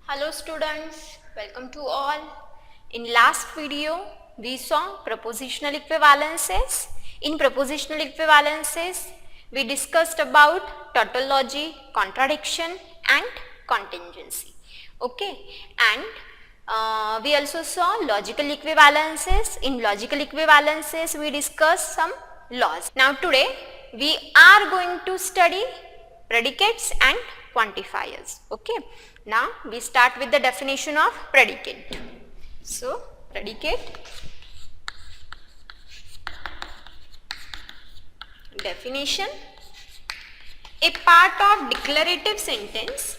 Hello students, welcome to all. In last video, we saw propositional equivalences. In propositional equivalences, we discussed about tautology, contradiction and contingency. Okay, and we also saw logical equivalences. In logical equivalences, we discussed some laws. Now today, we are going to study predicates and quantifiers. Okay, now we start with the definition of predicate. So predicate, definition: a part of declarative sentence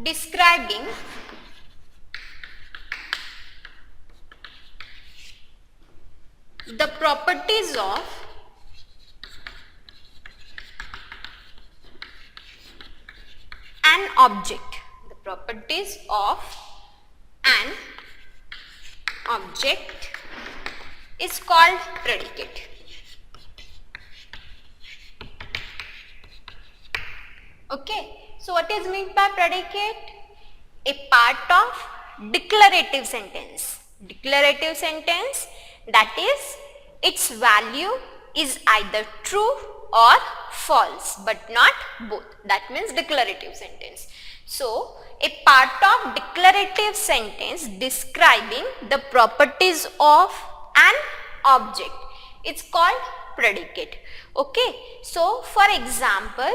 describing the properties of an object. The properties of an object is called predicate. Okay, so what is meant by predicate? A part of declarative sentence. Declarative sentence, that is, its value is either true or false, but not both. That means declarative sentence. So, a part of declarative sentence describing the properties of an object, it's called predicate. Okay, so for example,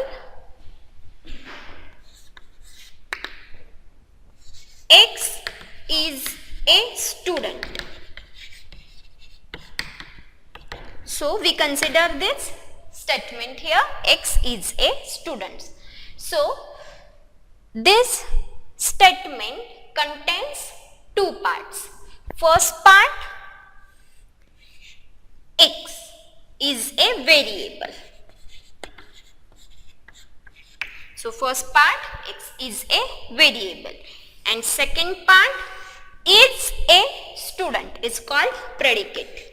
X is a student. So we consider this statement here, X is a student. So this statement contains two parts. First part, X is a variable. So first part, X is a variable, and second part, is a student, is called predicate.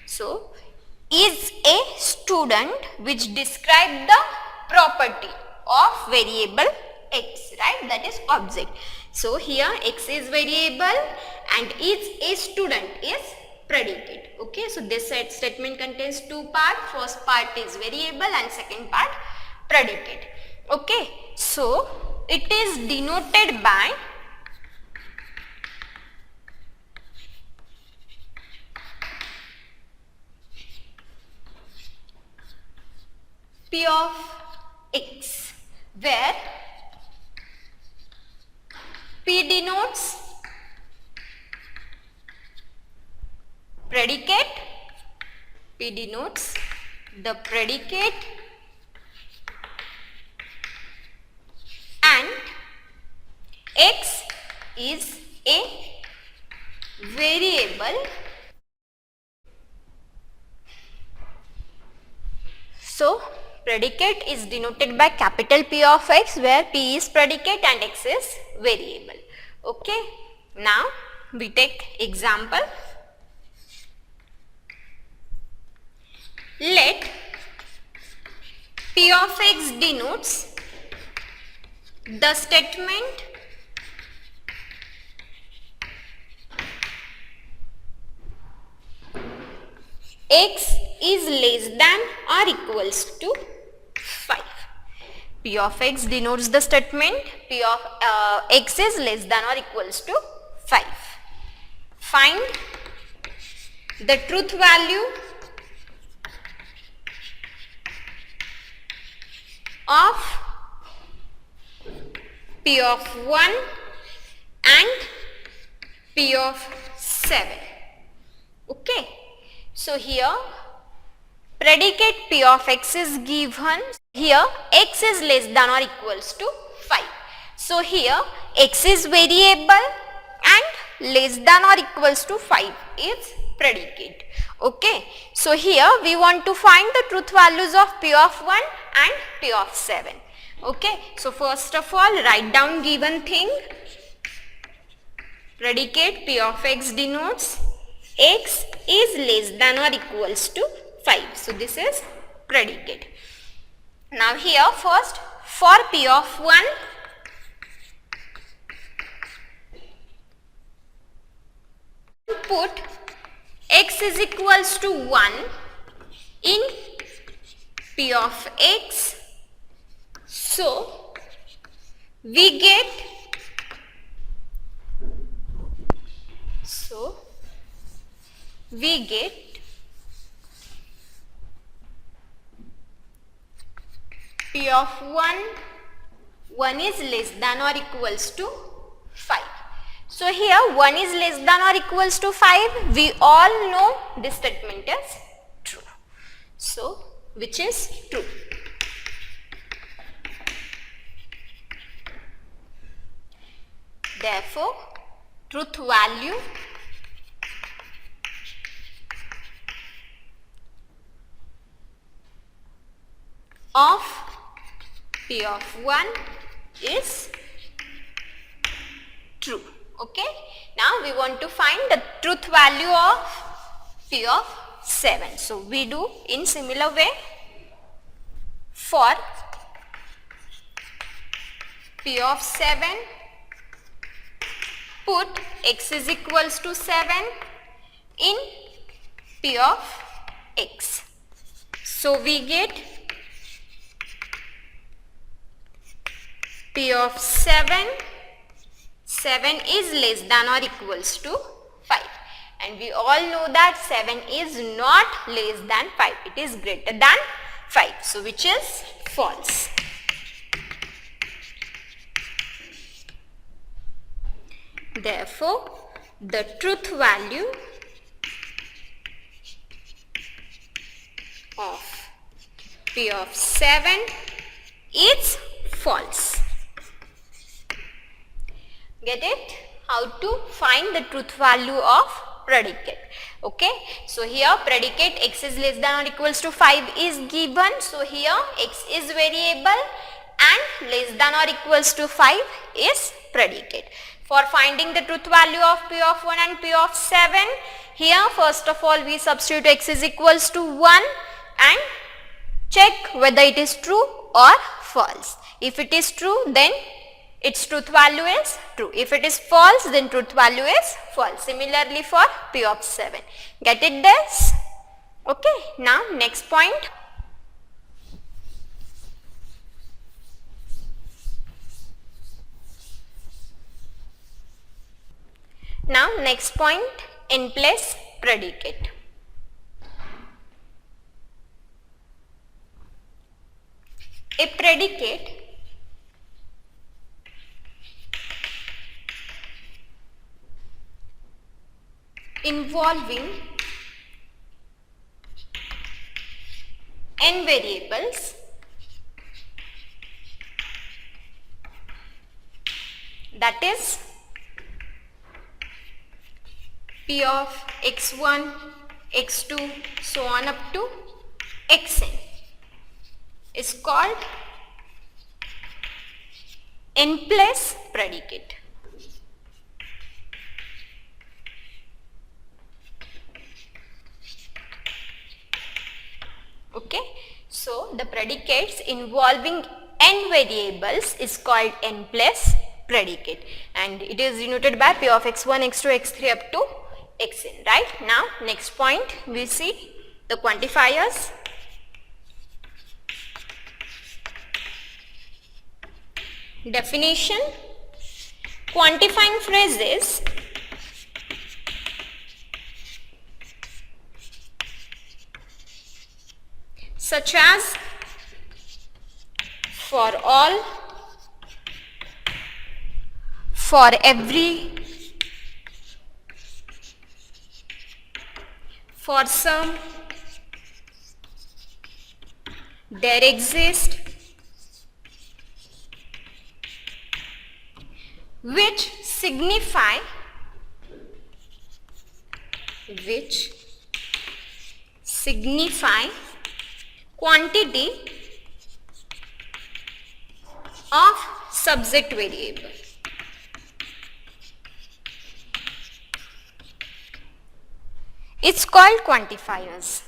So is a student which describe the property of variable X, right? That is object. So here X is variable and is a student is predicate. Okay, so this statement contains two parts. First part is variable and second part predicate. Okay, so it is denoted by P of X, where P denotes predicate, P denotes the predicate, and X is a variable. So predicate is denoted by capital P of X, where P is predicate and X is variable. Okay, now we take example. Let P of X denotes the statement X is less than or equals to 5. P of X denotes the statement P of X is less than or equals to 5. Find the truth value of P of 1 and P of 7. Okay, so here predicate P of X is given. Here X is less than or equals to 5. So here X is variable and less than or equals to 5 is predicate. Okay, so here we want to find the truth values of P of 1 and P of 7. Okay, so first of all, write down given thing. Predicate P of X denotes x is less than or equals to 5. So this is predicate. Now here first for P of 1, put x is equals to 1 in P of x. So we get P of 1 is less than or equals to 5. So here 1 is less than or equals to 5. We all know this statement is true. So which is true. Therefore, truth value of P of 1 is true. Okay. Now we want to find the truth value of P of 7. So we do in similar way. For P of 7, put x is equals to 7 in P of x. So we get P of 7 is less than or equals to 5. And we all know that 7 is not less than 5. It is greater than 5. So which is false. Therefore, the truth value of P of 7 is false. Get it? How to find the truth value of predicate. Okay. So here predicate x is less than or equals to 5 is given. So here x is variable and less than or equals to 5 is predicate. For finding the truth value of P of 1 and P of 7, here first of all we substitute x is equals to 1 and check whether it is true or false. If it is true, then its truth value is true. If it is false, then truth value is false. Similarly for P of 7. Get it this? Okay. Now next point. Now next point, in place predicate. A predicate involving n variables that is P of x1, x2 so on up to xn is called n place predicate. Okay. So the predicates involving n variables is called n place predicate, and it is denoted by P of x1, x2, x3 up to xn. Right. Now next point we see the quantifiers. Definition: quantifying phrases such as for all, for every, for some, there exist, which signify quantity of subject variable. is called quantifiers.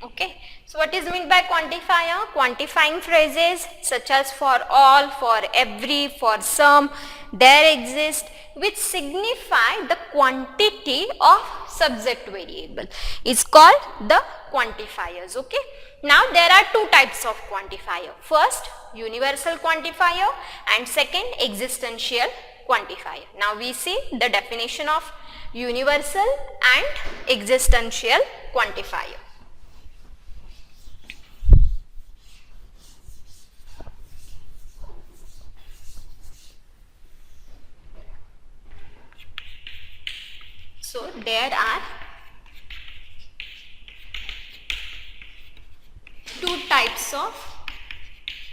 Okay, so what is meant by quantifier? Quantifying phrases such as for all, for every, for some, there exist, which signify the quantity of subject variable is called the quantifiers. Okay, now there are two types of quantifier. First, universal quantifier, and second, existential quantifier. Now we see the definition of universal and existential quantifier. So there are two types of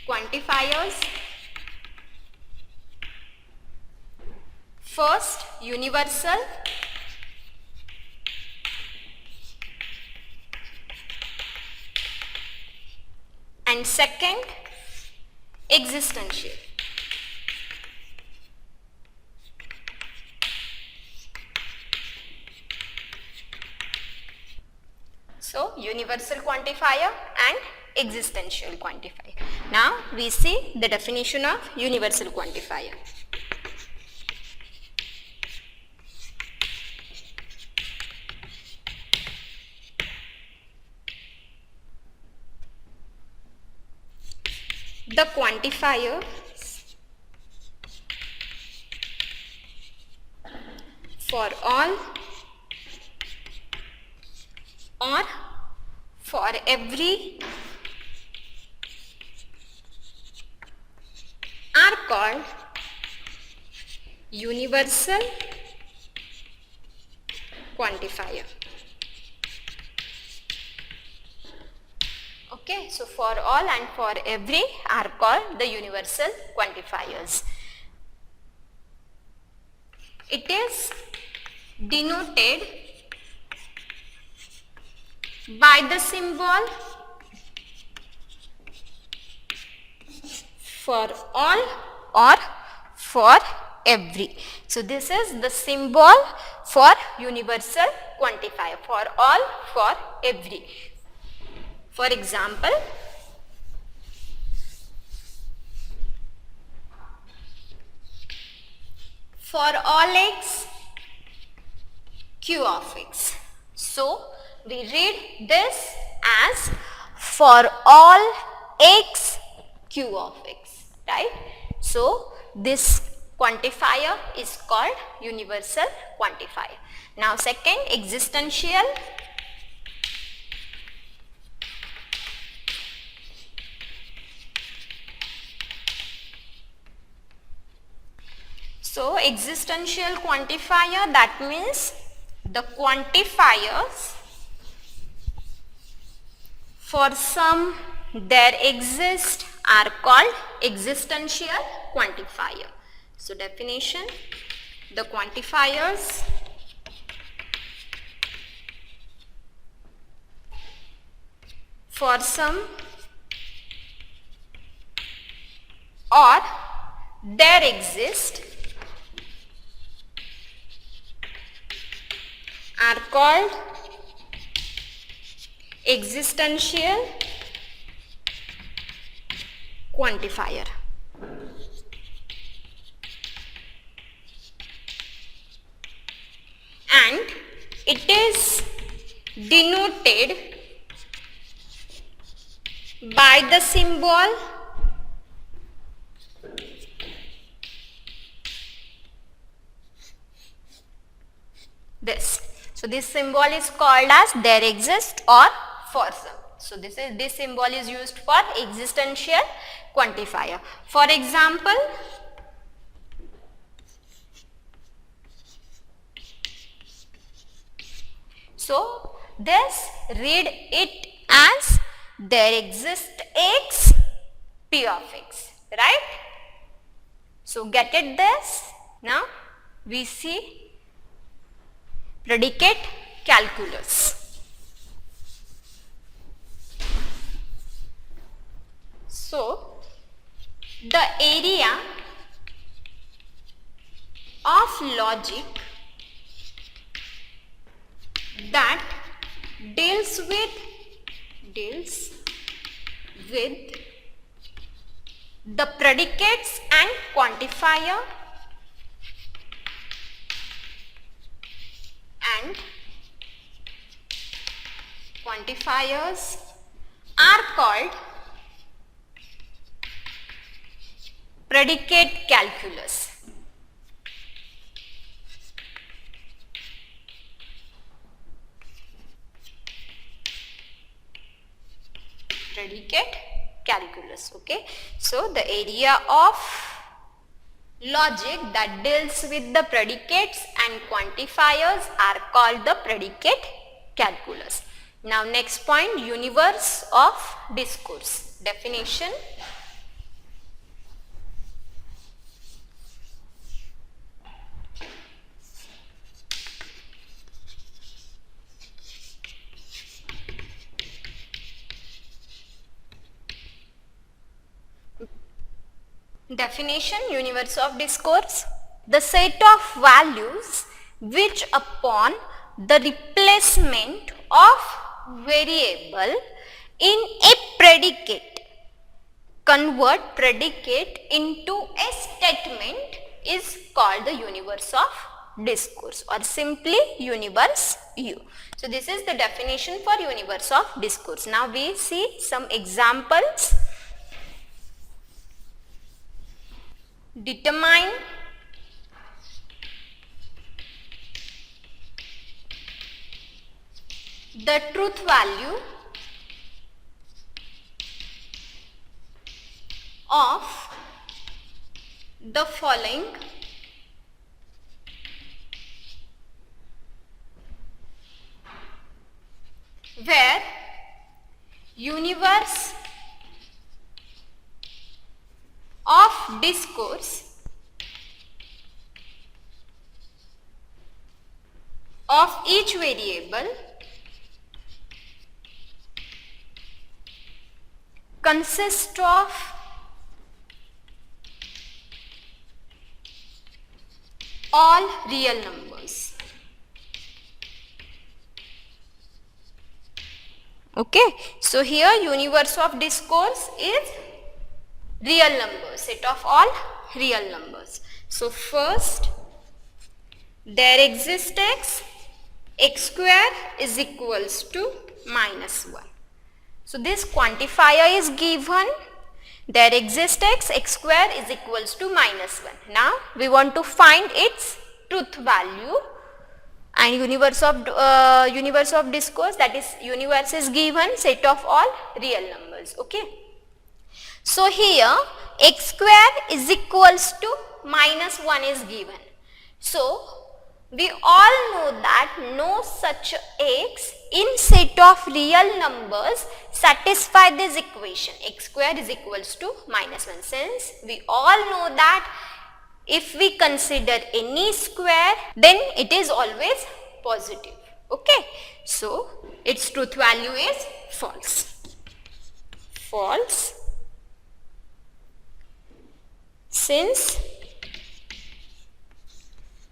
quantifiers. First, universal, and second, existential. So, universal quantifier and existential quantifier. Now, we see the definition of universal quantifier. The quantifier for all or for every are called universal quantifier. Okay, so for all and for every are called the universal quantifiers. It is denoted by the symbol for all or for every. So this is the symbol for universal quantifier, for all, for every. For example, for all x, q of x. So we read this as for all x, q of x, right? So this quantifier is called universal quantifier. Now second, existential. So existential quantifier, that means the quantifiers for some there exist are called existential quantifier. So definition, the quantifiers for some or there exist are called existential quantifier. And it is denoted by the symbol this. So this symbol is called as there exists or for some. So this symbol is used for existential quantifier. For example, so this read it as there exists x, p of x, right? So get it this? Now we see predicate calculus. So the area of logic that deals with the predicates and quantifiers are called predicate calculus. Predicate calculus. Okay, so the area of logic that deals with the predicates and quantifiers are called the predicate calculus. Now next point, universe of discourse. Definition. Definition, universe of discourse: the set of values which upon the replacement of variable in a predicate convert predicate into a statement is called the universe of discourse, or simply universe U. So this is the definition for universe of discourse. Now we see some examples. Determine the truth value of the following where universe of discourse of each variable consists of all real numbers. Okay, so here universe of discourse is real numbers, set of all real numbers. So first, there exists x square is equals to -1. So this quantifier is given, there exists x square is equals to -1. Now we want to find its truth value, and universe of discourse, that is universe is given, set of all real numbers. Okay, so here x square is equals to -1 is given. So we all know that no such x in set of real numbers satisfy this equation, x square is equals to -1. Since we all know that if we consider any square, then it is always positive. Okay, so its truth value is false. False, since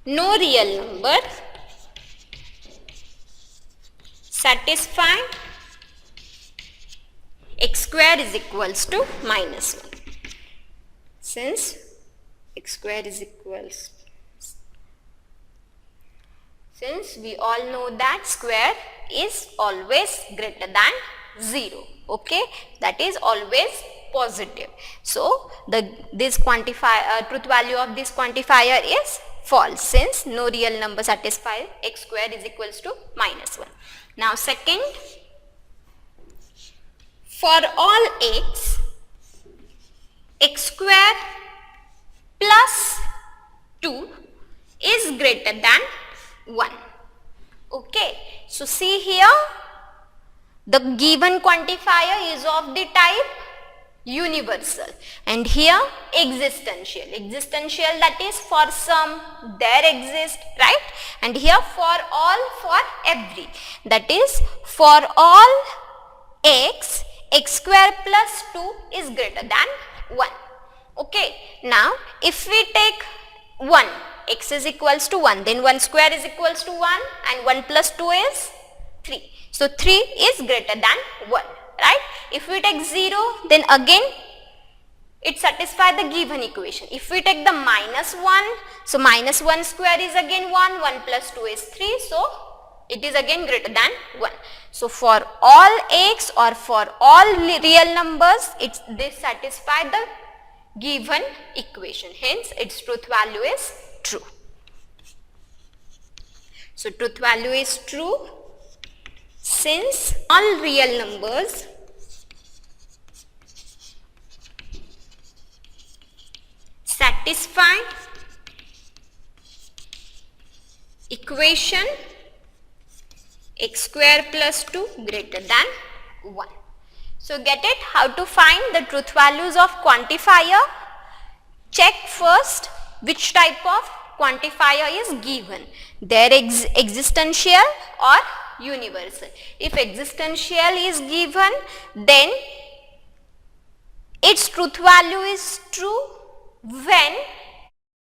no real number satisfy x square is equals to -1. Since x square is equals, since we all know that square is always greater than 0. Okay, that is always positive. So this truth value of this quantifier is false, since no real number satisfy x square is equals to -1. Now second, for all x square plus 2 is greater than 1. Okay, so see here, the given quantifier is of the type universal, and here existential, that is for some there exist, right? And here for all, for every, that is for all x square plus 2 is greater than 1. Okay, now if we take 1, x is equals to 1, then 1 square is equals to 1 and 1 plus 2 is 3. So 3 is greater than 1, right? If we take 0, then again it satisfies the given equation. If we take the minus 1, so minus 1 square is again 1, 1 plus 2 is 3, so it is again greater than 1. So for all x or for all real numbers, they satisfy the given equation, hence its truth value is true. So truth value is true since all real numbers satisfy equation x square plus 2 greater than 1. So get it, how to find the truth values of quantifier? Check first which type of quantifier is given, their existential or universal. If existential is given, then its truth value is true when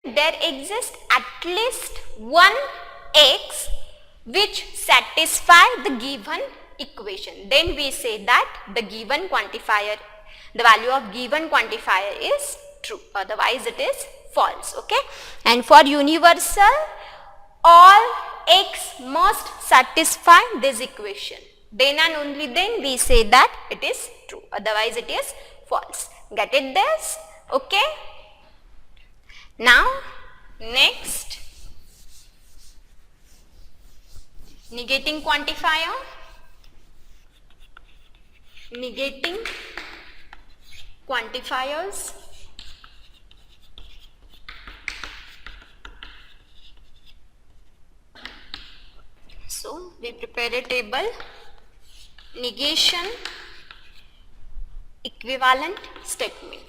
there exists at least one x which satisfy the given equation. Then we say that the given quantifier, the value of given quantifier is true, otherwise it is false. Okay, and for universal, all x must satisfy this equation, then and only then we say that it is true, otherwise it is false. Get it this? Okay, now next, negating quantifier. Negating quantifiers. So we prepare a table, negation equivalent statement.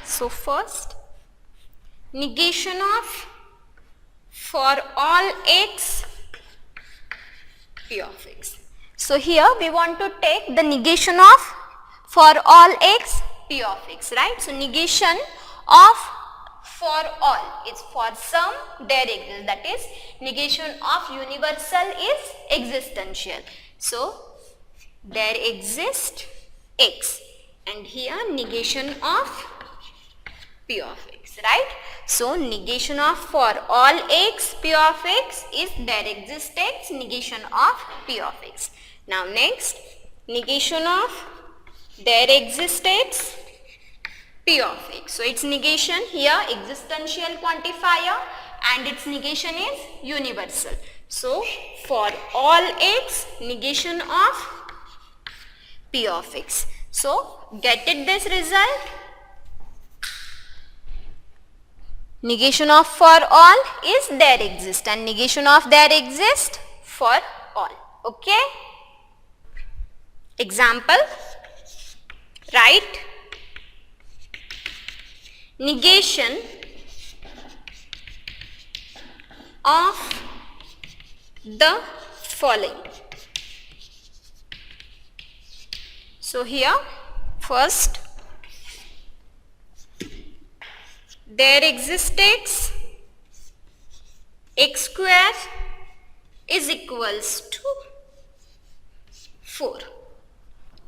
So first, negation of for all x p of x. So here we want to take the negation of for all x p of x, right? So negation of for all is for some there exists, that is negation of universal is existential. So there exists x, and here negation of p of x, right? So negation of for all x p of x is there exists x, negation of p of x. Now next, negation of there exists x p of x. So its negation here existential quantifier and its negation is universal. So for all x, negation of p of x. So get it this result? Negation of for all is there exist and negation of there exist for all. Okay? Example, write negation of the following. So here first, there exists x square is equals to 4.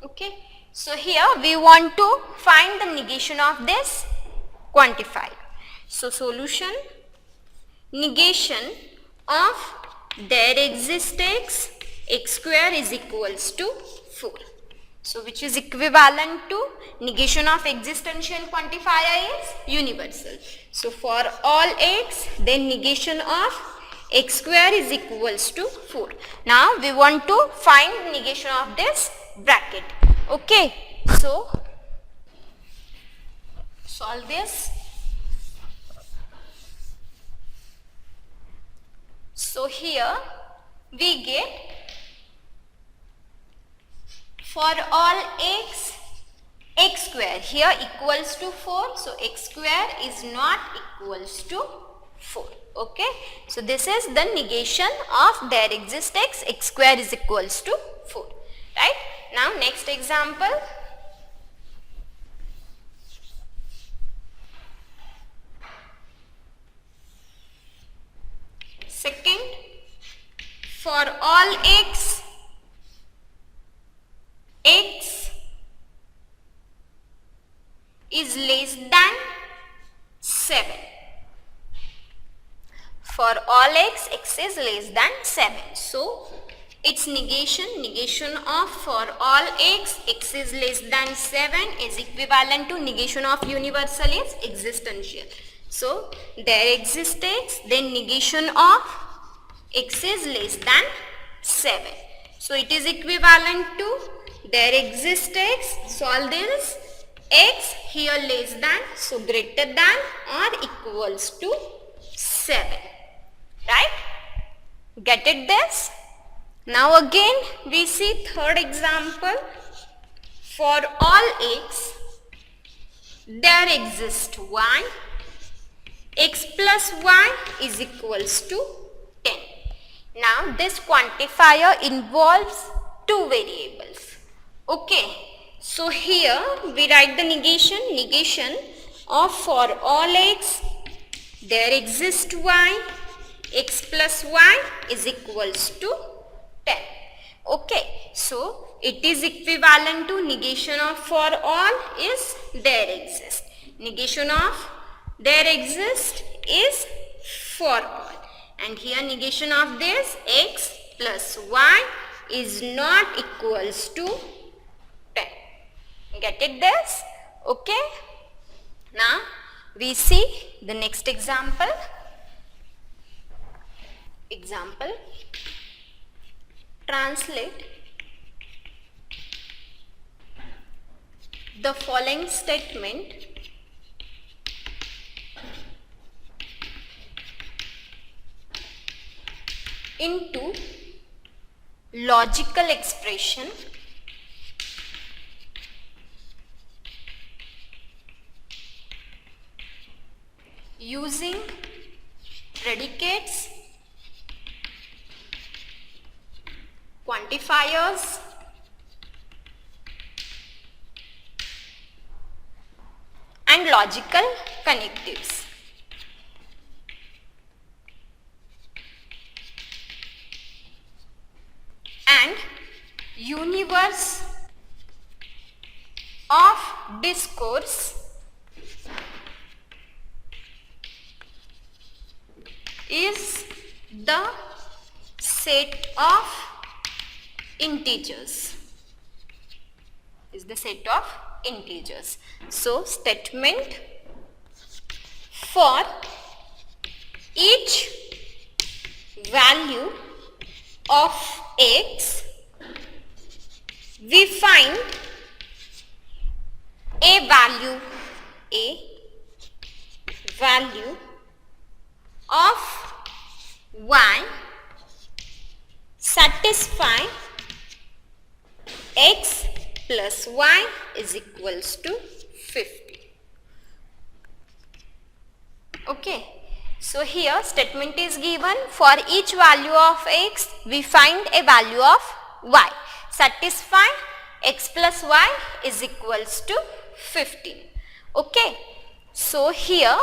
Okay, so here we want to find the negation of this quantifier. So solution, negation of there exists x square is equals to 4. So which is equivalent to negation of existential quantifier is universal. So for all x, then negation of x square is equals to 4. Now we want to find negation of this bracket. Okay, so solve this. So here we get For all x, x square here equals to 4. So x square is not equals to 4. Okay. So this is the negation of there exists x, x square is equals to 4. Right. Now next example. Second, for all x, x is less than 7. For all x, x is less than 7. So, its negation of for all x, x is less than 7 is equivalent to negation of universal is existential. So, there exists x, then negation of x is less than 7. So, it is equivalent to there exists x, solve this, x here less than, so greater than or equals to 7. Right? Get it this? Now again we see third example. For all x, there exists y. X plus y is equals to 10. Now this quantifier involves two variables. Okay. So here we write the negation of for all x, there exists y, x plus y is equals to 10. Okay, so it is equivalent to negation of for all is there exists. Negation of there exists is for all. And here negation of this x plus y is not equals to 10. Get it this? Okay. Now we see the next example. Translate the following statement into logical expression using predicates, quantifiers, and logical connectives. And universe of discourse is the set of integers. So statement for each value of x, we find a value of y satisfy x plus y is equals to 50. Okay. So here statement is given for each value of x we find a value of y. Satisfy x plus y is equals to 15. Okay. So here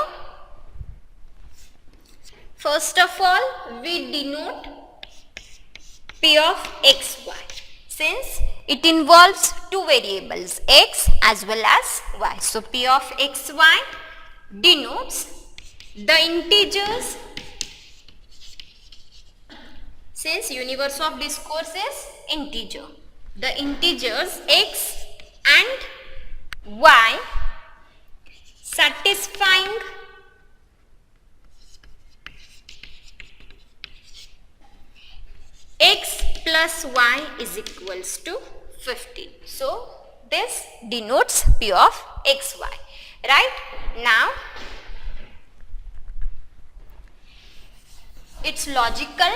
first of all we denote P of xy since it involves two variables x as well as y. So P of xy denotes the integers, since universe of discourse is integer, the integers x and y satisfying x plus y is equals to 15. So this denotes P of xy. Right? Now its logical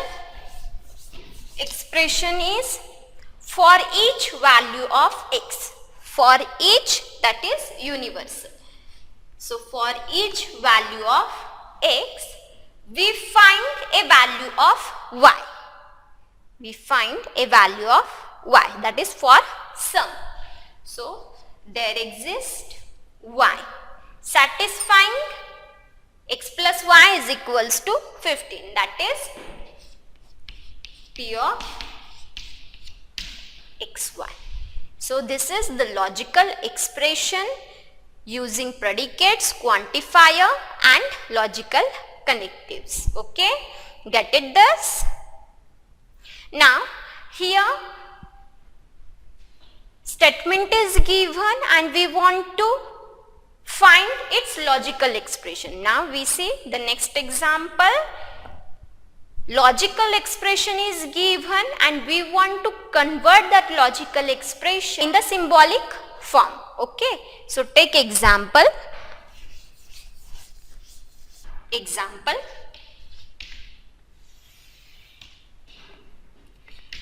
expression is for each value of x. For each, that is universal. So for each value of x, we find a value of y. We find a value of y, that is for sum. So there exists y satisfying x plus y is equals to 15, that is P of xy. So this is the logical expression using predicates, quantifier and logical connectives. Okay, get it this? Now here statement is given and we want to find its logical expression. Now we see the next example. Logical expression is given and we want to convert that logical expression in the symbolic form. Okay, so take example.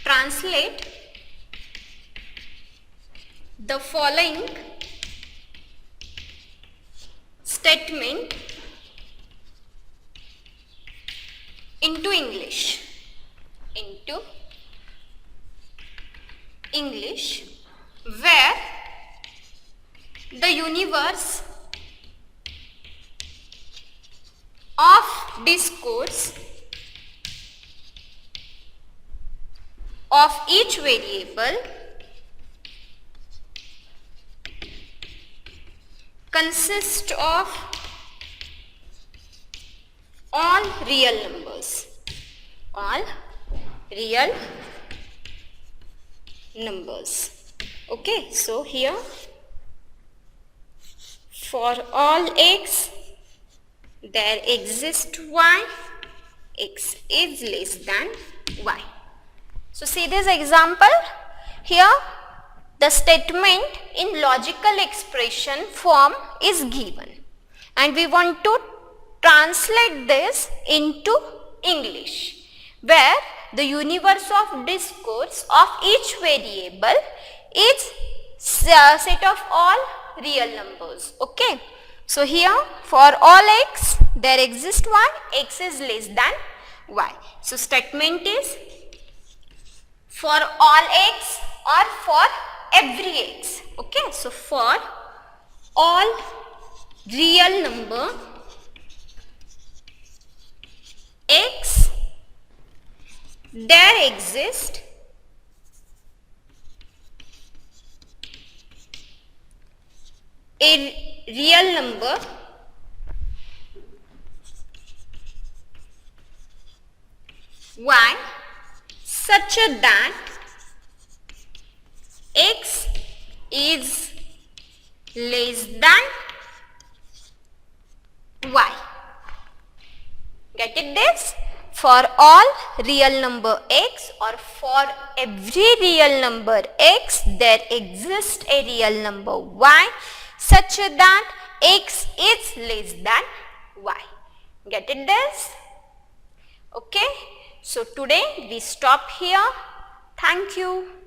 Translate the following statement into English. Where the universe of discourse of each variable consists of all real numbers. Okay, so here for all x there exists y, x is less than y. So see this example. Here the statement in logical expression form is given and we want to translate this into English, where the universe of discourse of each variable is set of all real numbers. Okay, so here for all x there exists y, x is less than y. So statement is for all x or for every x. Okay, so for all real number x there exists a real number y such that x is less than y. Get it this? For all real number x or for every real number x there exists a real number y such that x is less than y. Get it this? Okay, so today we stop here. Thank you.